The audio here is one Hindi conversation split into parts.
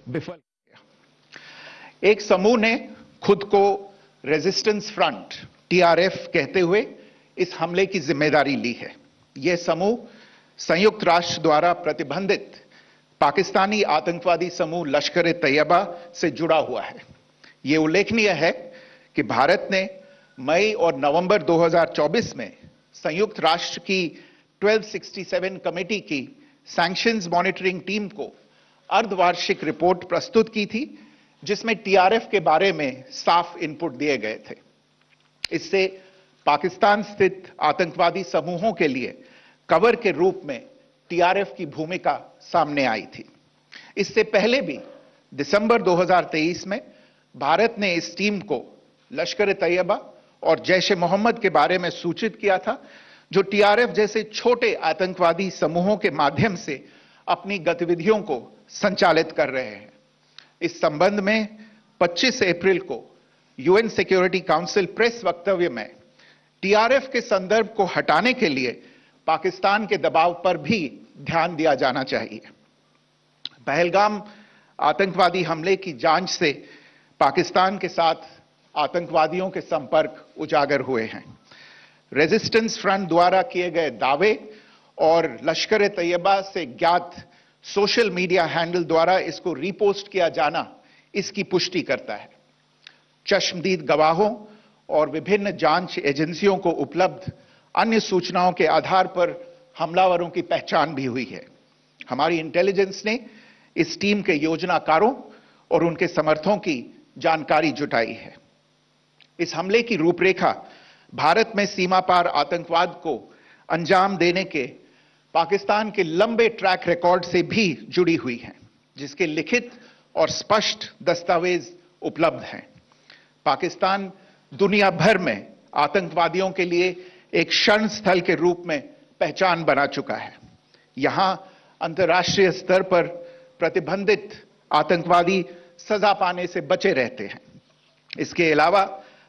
विफल किया। एक समूह ने खुद को रेजिस्टेंस फ्रंट टीआरएफ कहते हुए इस हमले की जिम्मेदारी ली है। यह समूह संयुक्त राष्ट्र द्वारा प्रतिबंधित पाकिस्तानी आतंकवादी समूह लश्कर ए तैयबा से जुड़ा हुआ है। यह उल्लेखनीय है कि भारत ने मई और नवंबर 2024 में संयुक्त राष्ट्र की 1267 कमेटी की सैंक्शंस मॉनिटरिंग टीम को अर्धवार्षिक रिपोर्ट प्रस्तुत की थी, जिसमें टीआरएफ के बारे में साफ इनपुट दिए गए थे। इससे पाकिस्तान स्थित आतंकवादी समूहों के लिए कवर के रूप में टीआरएफ की भूमिका सामने आई थी। इससे पहले भी दिसंबर 2023 में भारत ने इस टीम को लश्कर ए तैयबा और जैश ए मोहम्मद के बारे में सूचित किया था, जो टीआरएफ जैसे छोटे आतंकवादी समूहों के माध्यम से अपनी गतिविधियों को संचालित कर रहे हैं। इस संबंध में 25 अप्रैल को यूएन सिक्योरिटी काउंसिल प्रेस वक्तव्य में टीआरएफ के संदर्भ को हटाने के लिए पाकिस्तान के दबाव पर भी ध्यान दिया जाना चाहिए। पहलगाम आतंकवादी हमले की जांच से पाकिस्तान के साथ आतंकवादियों के संपर्क उजागर हुए हैं। रेजिस्टेंस फ्रंट द्वारा किए गए दावे और लश्कर ए तैयबा से ज्ञात सोशल मीडिया हैंडल द्वारा इसको रीपोस्ट किया जाना इसकी पुष्टि करता है। चश्मदीद गवाहों और विभिन्न जांच एजेंसियों को उपलब्ध अन्य सूचनाओं के आधार पर हमलावरों की पहचान भी हुई है। हमारी इंटेलिजेंस ने इस टीम के योजनाकारों और उनके समर्थकों की जानकारी जुटाई है। इस हमले की रूपरेखा भारत में सीमा पार आतंकवाद को अंजाम देने के पाकिस्तान के लंबे ट्रैक रिकॉर्ड से भी जुड़ी हुई है, जिसके लिखित और स्पष्ट दस्तावेज उपलब्ध हैं। पाकिस्तान दुनिया भर में आतंकवादियों के लिए एक शरण स्थल के रूप में पहचान बना चुका है। यहां अंतर्राष्ट्रीय स्तर पर प्रतिबंधित आतंकवादी सजा पाने से बचे रहते हैं। इसके अलावा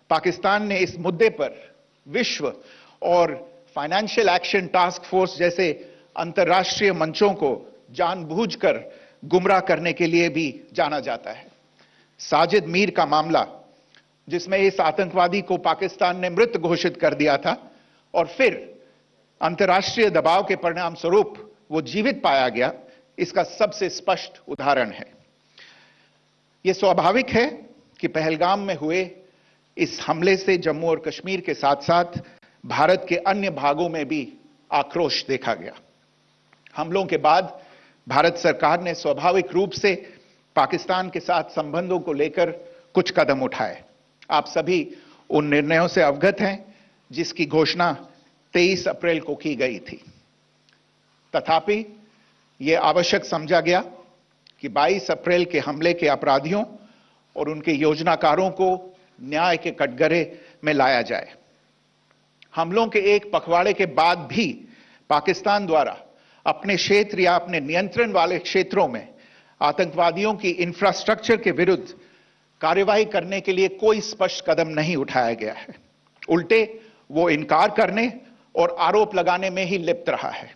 पाकिस्तान ने इस मुद्दे पर विश्व और फाइनेंशियल एक्शन टास्क फोर्स जैसे अंतर्राष्ट्रीय मंचों को जानबूझकर गुमराह करने के लिए भी जाना जाता है। साजिद मीर का मामला, जिसमें इस आतंकवादी को पाकिस्तान ने मृत घोषित कर दिया था और फिर अंतर्राष्ट्रीय दबाव के परिणाम स्वरूप वो जीवित पाया गया, इसका सबसे स्पष्ट उदाहरण है। यह स्वाभाविक है कि पहलगाम में हुए इस हमले से जम्मू और कश्मीर के साथ साथ भारत के अन्य भागों में भी आक्रोश देखा गया। हमलों के बाद भारत सरकार ने स्वाभाविक रूप से पाकिस्तान के साथ संबंधों को लेकर कुछ कदम उठाए। आप सभी उन निर्णयों से अवगत हैं जिसकी घोषणा 23 अप्रैल को की गई थी। तथापि यह आवश्यक समझा गया कि 22 अप्रैल के हमले के अपराधियों और उनके योजनाकारों को न्याय के कटघरे में लाया जाए। हमलों के एक पखवाड़े के बाद भी पाकिस्तान द्वारा अपने क्षेत्र या अपने नियंत्रण वाले क्षेत्रों में आतंकवादियों की इंफ्रास्ट्रक्चर के विरुद्ध कार्रवाई करने के लिए कोई स्पष्ट कदम नहीं उठाया गया है। उल्टे वो इनकार करने और आरोप लगाने में ही लिप्त रहा है।